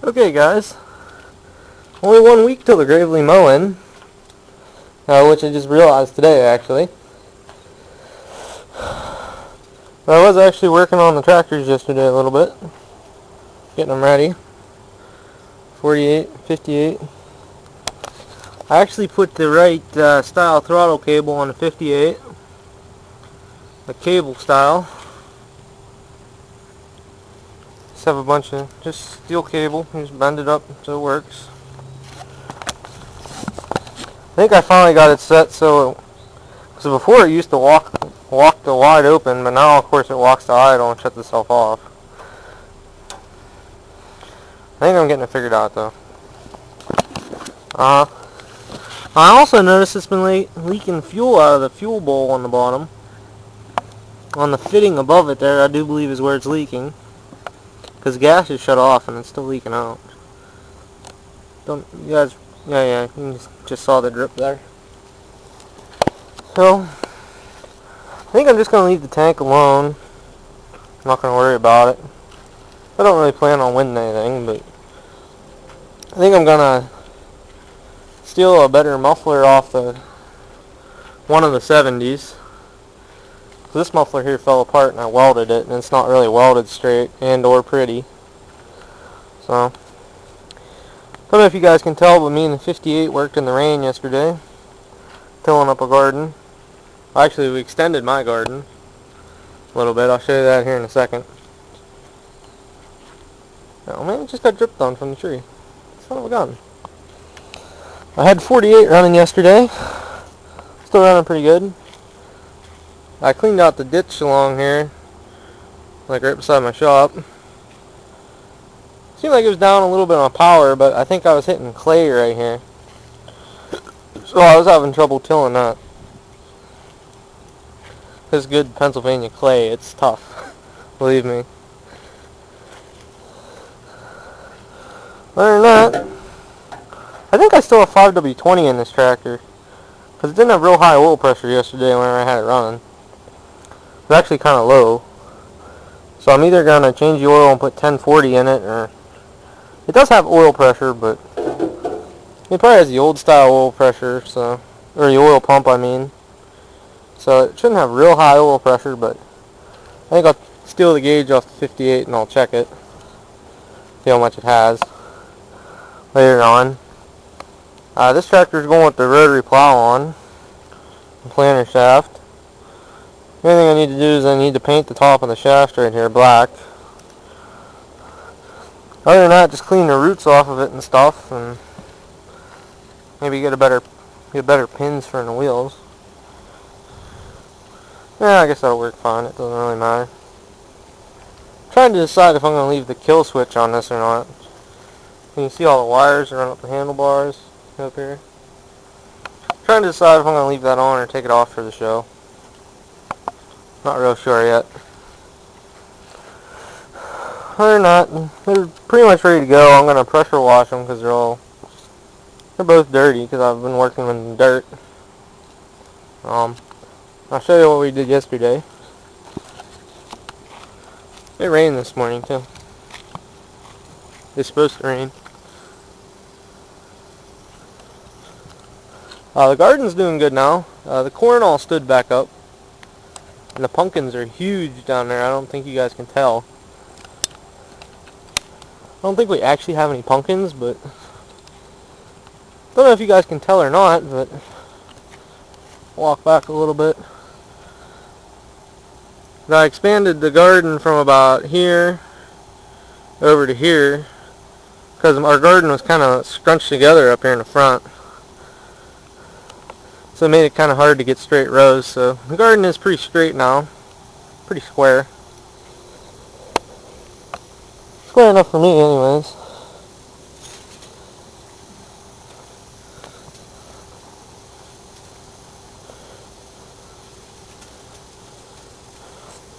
Okay, guys. Only 1 week till the Gravely mowing, which I just realized today, actually. I was actually working on the tractors yesterday a little bit, getting them ready. 48, 58. I actually put the right style throttle cable on the 58, the cable style. Just have a bunch of just steel cable, just bend it up so it works. I think I finally got it set so, because before it used to walk to wide open, but now of course it walks to idle and shuts itself off. I think I'm getting it figured out though. I also noticed it's been leaking fuel out of the fuel bowl on the bottom. On the fitting above it there, I do believe is where it's leaking. Because gas is shut off and it's still leaking out. Don't you guys? Yeah, you just saw the drip there. So, I think I'm just going to leave the tank alone. I'm not going to worry about it. I don't really plan on winning anything, but I think I'm going to steal a better muffler off one of the 70s. This muffler here fell apart and I welded it, and it's not really welded straight and or pretty. So, I don't know if you guys can tell, but me and the 58 worked in the rain yesterday, tilling up a garden. Actually, we extended my garden a little bit. I'll show you that here in a second. Oh man, it just got dripped on from the tree. Son of a gun. I had 48 running yesterday. Still running pretty good. I cleaned out the ditch along here, like right beside my shop. Seemed like it was down a little bit on power, but I think I was hitting clay right here. So I was having trouble tilling that. This good Pennsylvania clay, it's tough. Believe me. Other than that, I think I still have 5W20 in this tractor. Because it didn't have real high oil pressure yesterday whenever I had it running. It was actually kind of low. So I'm either going to change the oil and put 1040 in it, or... It does have oil pressure, but... It probably has the old style oil pressure, so... Or the oil pump, I mean. So it shouldn't have real high oil pressure, but... I think I'll steal the gauge off the 58 and I'll check it. See how much it has. Later on. This tractor is going with the rotary plow on. The planter shaft. The only thing I need to do is I need to paint the top of the shaft right here black. Other than that, just clean the roots off of it and stuff, and maybe get better pins for the wheels. Yeah, I guess that'll work fine. It doesn't really matter. I'm trying to decide if I'm going to leave the kill switch on this or not. You can see all the wires run up the handlebars up here. I'm trying to decide if I'm going to leave that on or take it off for the show. Not real sure yet. Other than that, they're pretty much ready to go. I'm going to pressure wash them because they're both dirty because I've been working in dirt. I'll show you what we did yesterday. It rained this morning too. It's supposed to rain. The garden's doing good now. The corn all stood back up. And the pumpkins are huge down there. I don't think you guys can tell. I don't think we actually have any pumpkins, but... Don't know if you guys can tell or not, but... Walk back a little bit. I expanded the garden from about here over to here because our garden was kind of scrunched together up here in the front. So it made it kind of hard to get straight rows. So the garden is pretty straight now. Pretty square. Square enough for me anyways.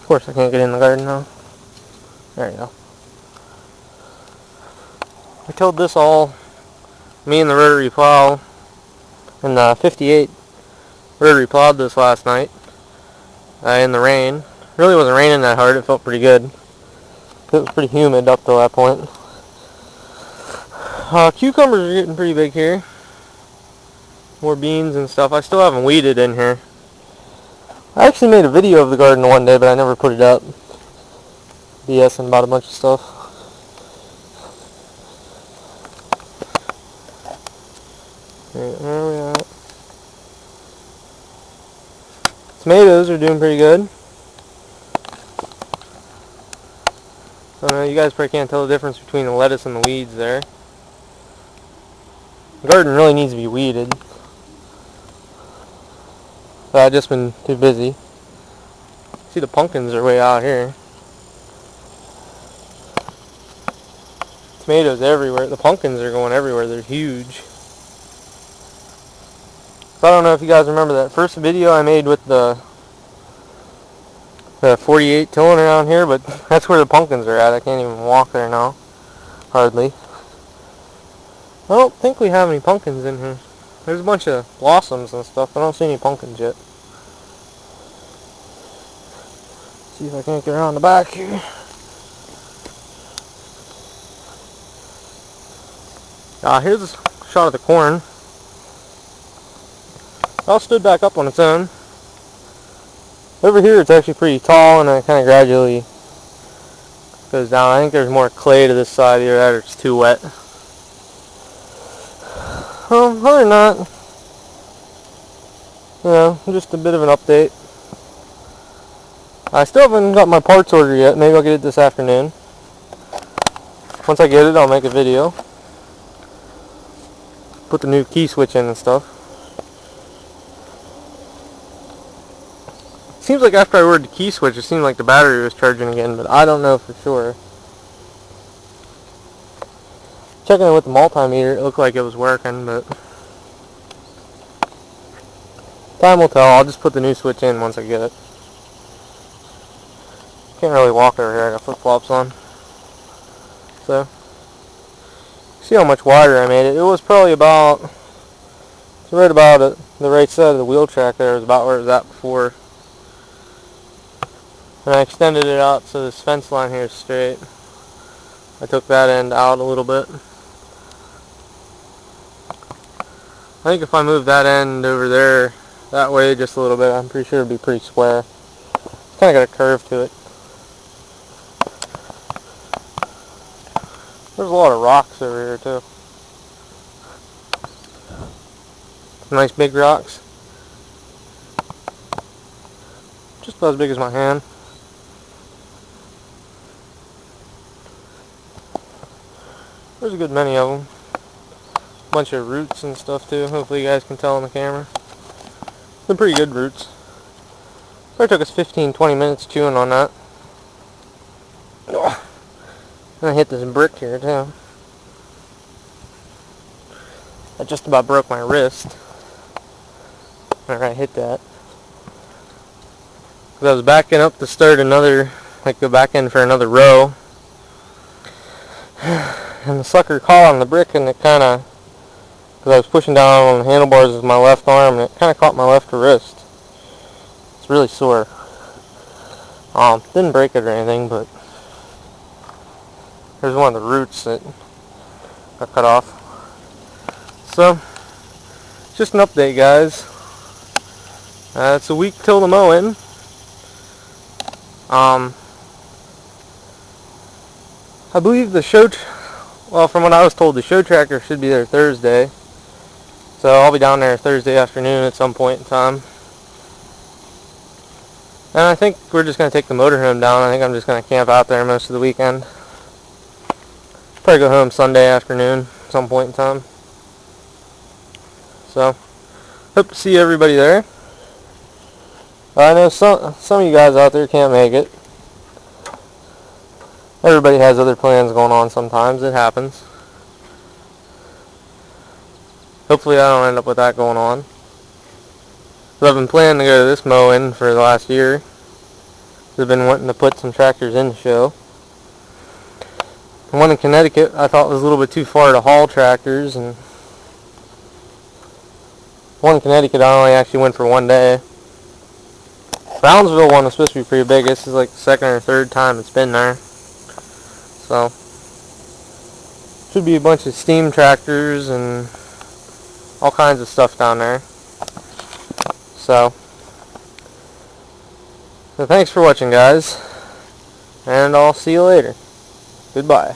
Of course I can't get in the garden now. There you go. I tilled this all, me and the rotary plow, and the 58 rotary plowed this last night in the rain. Really wasn't raining that hard, it felt pretty good. It was pretty humid up to that point. Cucumbers are getting pretty big here. More beans and stuff. I still haven't weeded in here. I actually made a video of the garden one day, but I never put it up. BSing about a bunch of stuff. Where are we at? Tomatoes are doing pretty good. I don't know, you guys probably can't tell the difference between the lettuce and the weeds there. The garden really needs to be weeded. But I've just been too busy. See, the pumpkins are way out here. Tomatoes everywhere. The pumpkins are going everywhere. They're huge. So I don't know if you guys remember that first video I made with the 48 tilling around here, but that's where the pumpkins are at. I can't even walk there now. Hardly. I don't think we have any pumpkins in here. There's a bunch of blossoms and stuff. I don't see any pumpkins yet. See if I can't get around the back here. Here's a shot of the corn. It all stood back up on its own. Over here it's actually pretty tall, and then it kind of gradually goes down. I think there's more clay to this side here, that or it's too wet. Other than that, just a bit of an update. I still haven't got my parts order yet. Maybe I'll get it this afternoon. Once I get it, I'll make a video. Put the new key switch in and stuff. Seems like after I ordered the key switch, it seemed like the battery was charging again, but I don't know for sure. Checking it with the multimeter, it looked like it was working, but time will tell. I'll just put the new switch in once I get it. Can't really walk over here. I got flip-flops on. So, see how much wider I made it. It was probably about, it's right about it, the right side of the wheel track there is about where it was at before. And I extended it out so this fence line here is straight. I took that end out a little bit. I think if I move that end over there that way just a little bit, I'm pretty sure it'll be pretty square. It's kind of got a curve to it. There's a lot of rocks over here too. Nice big rocks. Just about as big as my hand. There's a good many of them. Bunch of roots and stuff too. Hopefully you guys can tell on the camera. They're pretty good roots. Probably took us 15-20 minutes chewing on that. Oh. And I hit this brick here too. I just about broke my wrist. Whenever I hit that. Because I was backing up to start another, like go back in for another row. And the sucker caught on the brick, and it kind of, because I was pushing down on the handlebars with my left arm, and it kind of caught my left wrist. It's really sore. Didn't break it or anything, but there's one of the roots that got cut off. So, just an update, guys. It's a week till the mowing. I believe the show, well, from what I was told, the show tractor should be there Thursday. So I'll be down there Thursday afternoon at some point in time. And I think we're just going to take the motorhome down. I think I'm just going to camp out there most of the weekend. Probably go home Sunday afternoon at some point in time. So, hope to see everybody there. I know some of you guys out there can't make it. Everybody has other plans going on sometimes. It happens. Hopefully I don't end up with that going on. But I've been planning to go to this mowing for the last year. I've been wanting to put some tractors in the show. The one in Connecticut I thought was a little bit too far to haul tractors, and one in Connecticut I only actually went for one day. Brownsville one was supposed to be pretty big. This is like the second or third time it's been there. So, Should be a bunch of steam tractors and all kinds of stuff down there. So thanks for watching, guys, and I'll see you later. Goodbye.